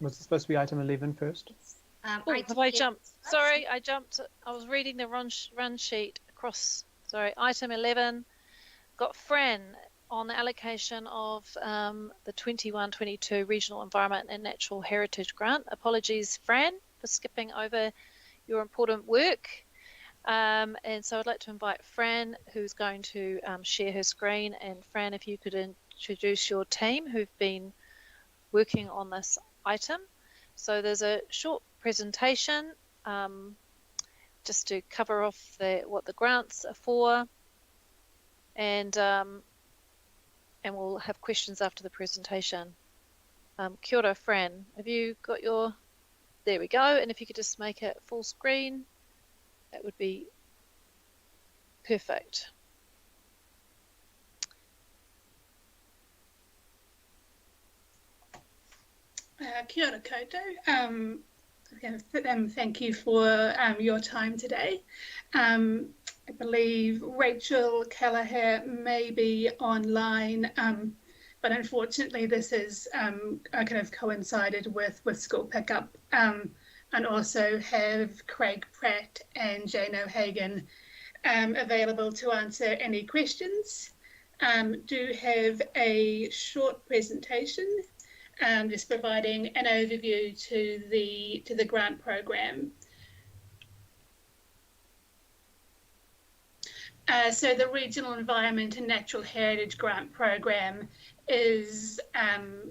Was it supposed to be item 11 first? Oh, have I jumped? Sorry, I jumped. I was reading the run sheet across. Sorry, item 11. Got Fran on the allocation of the 21-22 Regional Environment and Natural Heritage Grant. Apologies, Fran, for skipping over your important work. And so I'd like to invite Fran, who's going to share her screen. And Fran, if you could introduce your team who've been working on this item. So there's a short presentation just to cover off what the grants are for, and we'll have questions after the presentation. Kia ora, Fran. Have you got your... There we go. And if you could just make it full screen, that would be perfect. Kia ora koutou. Thank you for your time today. I believe Rachel Kelleher may be online, but unfortunately this is kind of coincided with school pickup, and also have Craig Pratt and Jane O'Hagan available to answer any questions. Do have a short presentation just providing an overview to the grant program. So the Regional Environment and Natural Heritage Grant Program is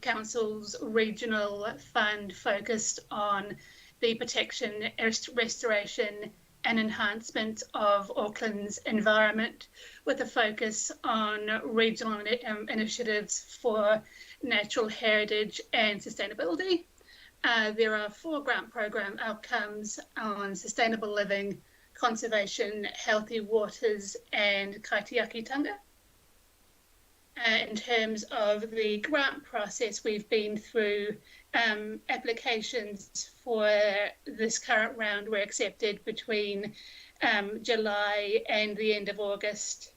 Council's regional fund focused on the protection, restoration and enhancement of Auckland's environment, with a focus on regional initiatives for natural heritage and sustainability. There are 4 grant program outcomes on sustainable living, conservation, healthy waters and kaitiakitanga. In terms of the grant process, we've been through applications for this current round were accepted between July and the end of August.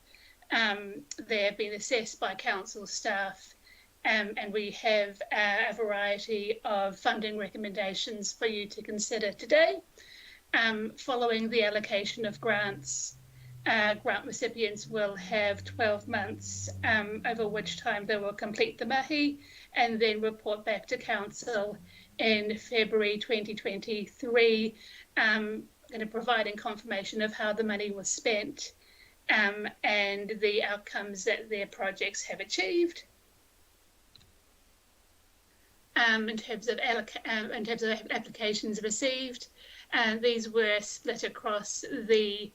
They have been assessed by council staff, and we have a variety of funding recommendations for you to consider today. Following the allocation of grants, grant recipients will have 12 months over which time they will complete the mahi and then report back to council in February 2023, providing confirmation of how the money was spent and the outcomes that their projects have achieved. In terms of applications received, these were split across the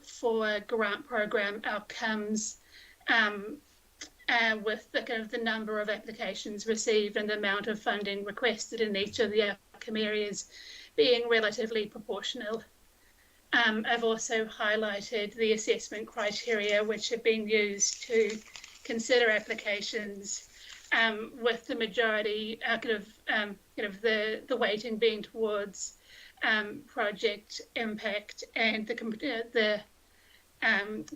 4 grant program outcomes, with the number of applications received and the amount of funding requested in each of the outcome areas being relatively proportional. I've also highlighted the assessment criteria which have been used to consider applications, with the majority the weighting being towards project impact and the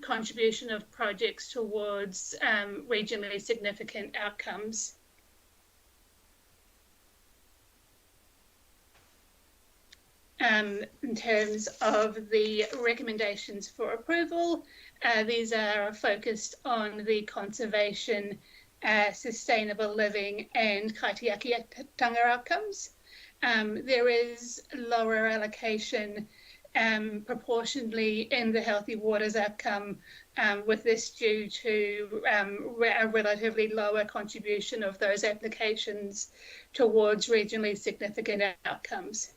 contribution of projects towards regionally significant outcomes. In terms of the recommendations for approval, these are focused on the conservation, sustainable living and kaitiakitanga outcomes. There is lower allocation proportionally in the healthy waters outcome, with this due to a relatively lower contribution of those applications towards regionally significant outcomes.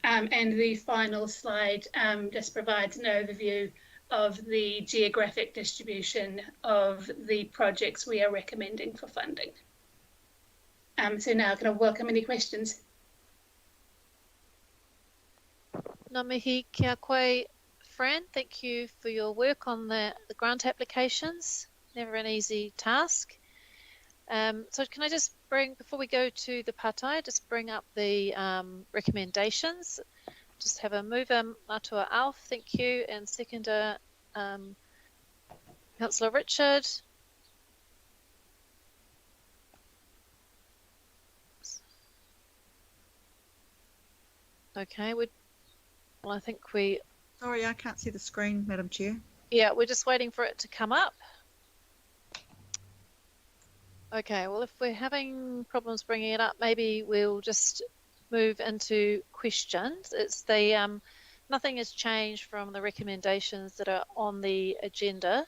And the final slide just provides an overview of the geographic distribution of the projects we are recommending for funding. So now I'm going to welcome any questions. Ngā mihi kia koe, Fran. Thank you for your work on the grant applications. Never an easy task. So can I just bring, before we go to the patai, just bring up the recommendations. Just have a mover, Matua Alf, thank you, and seconder, Councillor Richard. Okay, well, I think we, Sorry, I can't see the screen, Madam Chair. yeah, we're just waiting for it to come up. Okay, well, if we're having problems bringing it up, maybe we'll just move into questions. It's the, nothing has changed from the recommendations that are on the agenda.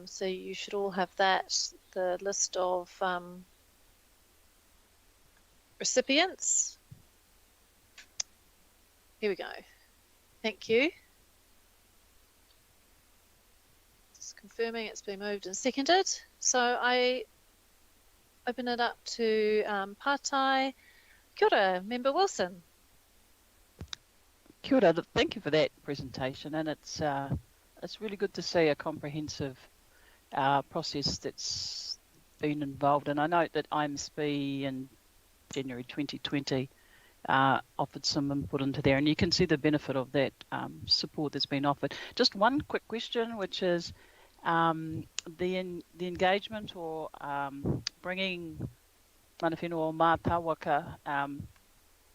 So you should all have that, the list of recipients. Here we go. Thank you. Just confirming it's been moved and seconded. So I open it up to Pātai. Kia ora, Member Wilson. Kia ora, thank you for that presentation, and it's really good to see a comprehensive process that's been involved. And I note that IMSB in January 2020 offered some input into there, and you can see the benefit of that support that's been offered. Just one quick question, which is the engagement or bringing mana whenua o mātāwaka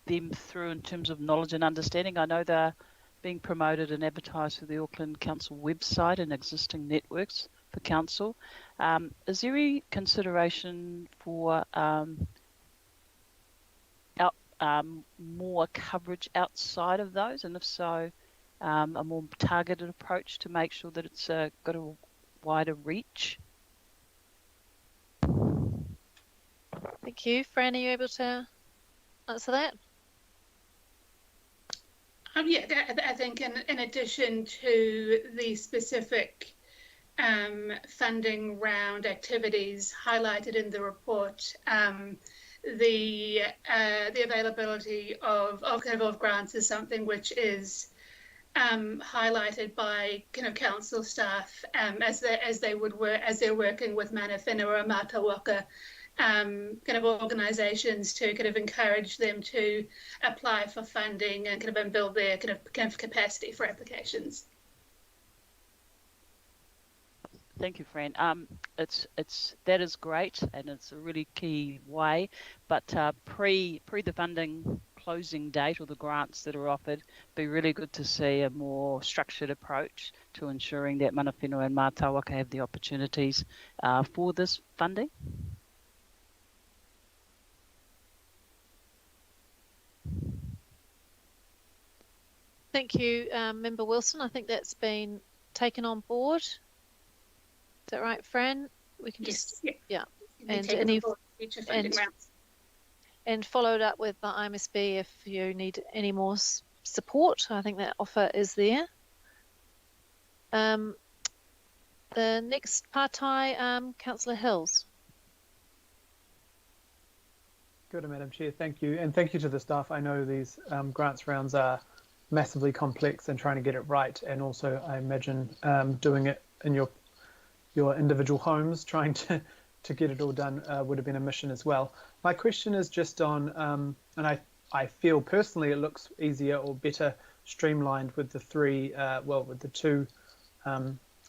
them through in terms of knowledge and understanding. I know they're being promoted and advertised through the Auckland Council website and existing networks for council. Is there any consideration for more coverage outside of those, and if so, a more targeted approach to make sure that it's got a wider reach? Thank you. Fran, are you able to answer that? Yeah, I think in addition to the specific funding round activities highlighted in the report, the availability of grants is something which is highlighted by kind of council staff as they're working with mana whenua o mātāwaka kind of organisations to kind of encourage them to apply for funding and kind of build their kind of capacity for applications. Thank you, Fran. That is great, and it's a really key way. But pre the funding closing date or the grants that are offered, be really good to see a more structured approach to ensuring that mana whenua and mātāwaka have the opportunities for this funding. Thank you, Member Wilson. I think that's been taken on board. Is that right, Fran? We can just, yeah. And followed up with the IMSB if you need any more support. I think that offer is there. The next Pātai, Councillor Hills. Good, Madam Chair. Thank you. And thank you to the staff. I know these grants rounds are massively complex and trying to get it right. And also, I imagine doing it in your individual homes, trying to get it all done would have been a mission as well. My question is just on, and I feel personally it looks easier or better streamlined with the with the two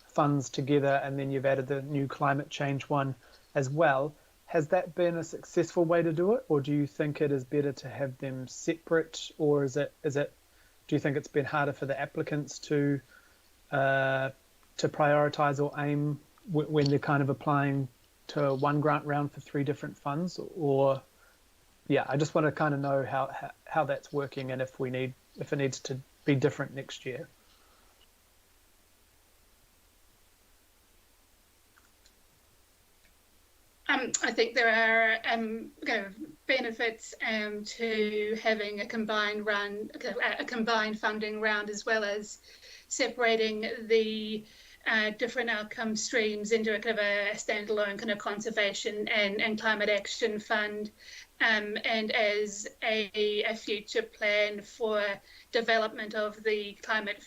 funds together, and then you've added the new climate change one as well. Has that been a successful way to do it, or do you think it is better to have them separate, or is it? Do you think it's been harder for the applicants to prioritise or aim when they're kind of applying to one grant round for three different funds? Or yeah, I just want to kind of know how that's working, and if it needs to be different next year. I think there are kind of benefits to having a combined funding round, as well as separating the different outcome streams into a kind of a standalone kind of conservation and climate action fund, and as a future plan for development of the climate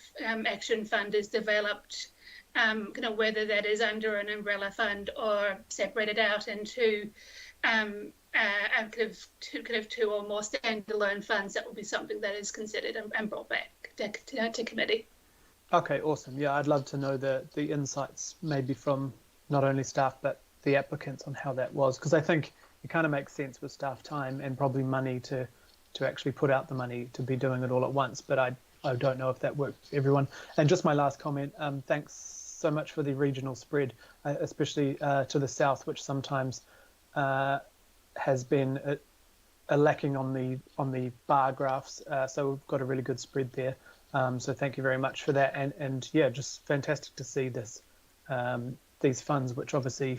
action fund is developed, kind of whether that is under an umbrella fund or separated out into kind of two or more standalone funds, that will be something that is considered and brought back to committee. Okay, awesome. Yeah, I'd love to know the insights maybe from not only staff but the applicants on how that was, because I think it kind of makes sense with staff time and probably money to to actually put out the money to be doing it all at once. But I don't know if that works for everyone. And just my last comment, thanks so much for the regional spread, especially to the south, which sometimes has been a lacking on the bar graphs. So we've got a really good spread there. So thank you very much for that. And yeah, just fantastic to see this, these funds, which obviously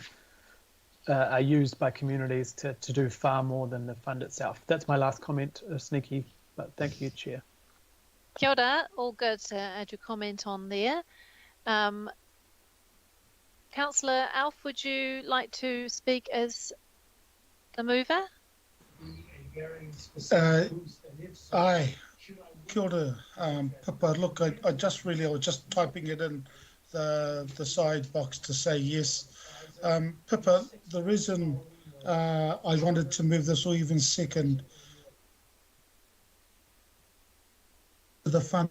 are used by communities to do far more than the fund itself. That's my last comment, sneaky, but thank you, Chair. Kia ora, all good to add your comment on there. Councillor Alf, would you like to speak as the mover? Aye. Kia ora, Pippa. Look, I was just typing it in the side box to say yes. Pippa, the reason I wanted to move this or even second the fund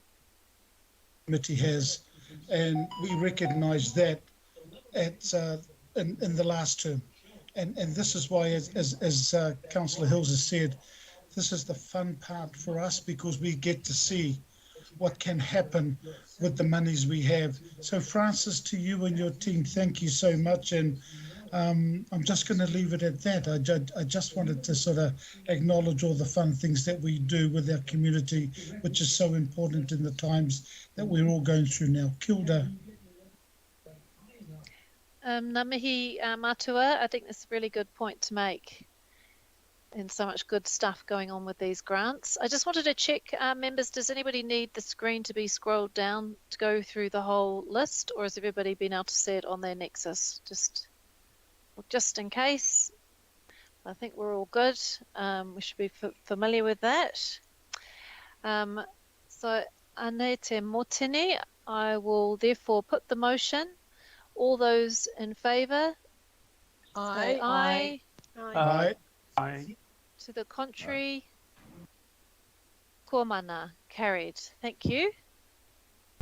committee has, and we recognise that in the last term, and this is why, as Councillor Hills has said, this is the fun part for us because we get to see what can happen with the monies we have. So Francis, to you and your team, thank you so much, and I'm just going to leave it at that. I just wanted to sort of acknowledge all the fun things that we do with our community, which is so important in the times that we're all going through now. Kia ora. Ngā mihi matua, I think that's a really good point to make. And so much good stuff going on with these grants. I just wanted to check, members, does anybody need the screen to be scrolled down to go through the whole list, or has everybody been able to see it on their Nexus? Just in case, I think we're all good. We should be familiar with that. So, ane te motini, I will therefore put the motion. All those in favour? Say aye. Aye. Aye. To the contrary? Ko mana, carried. Thank you.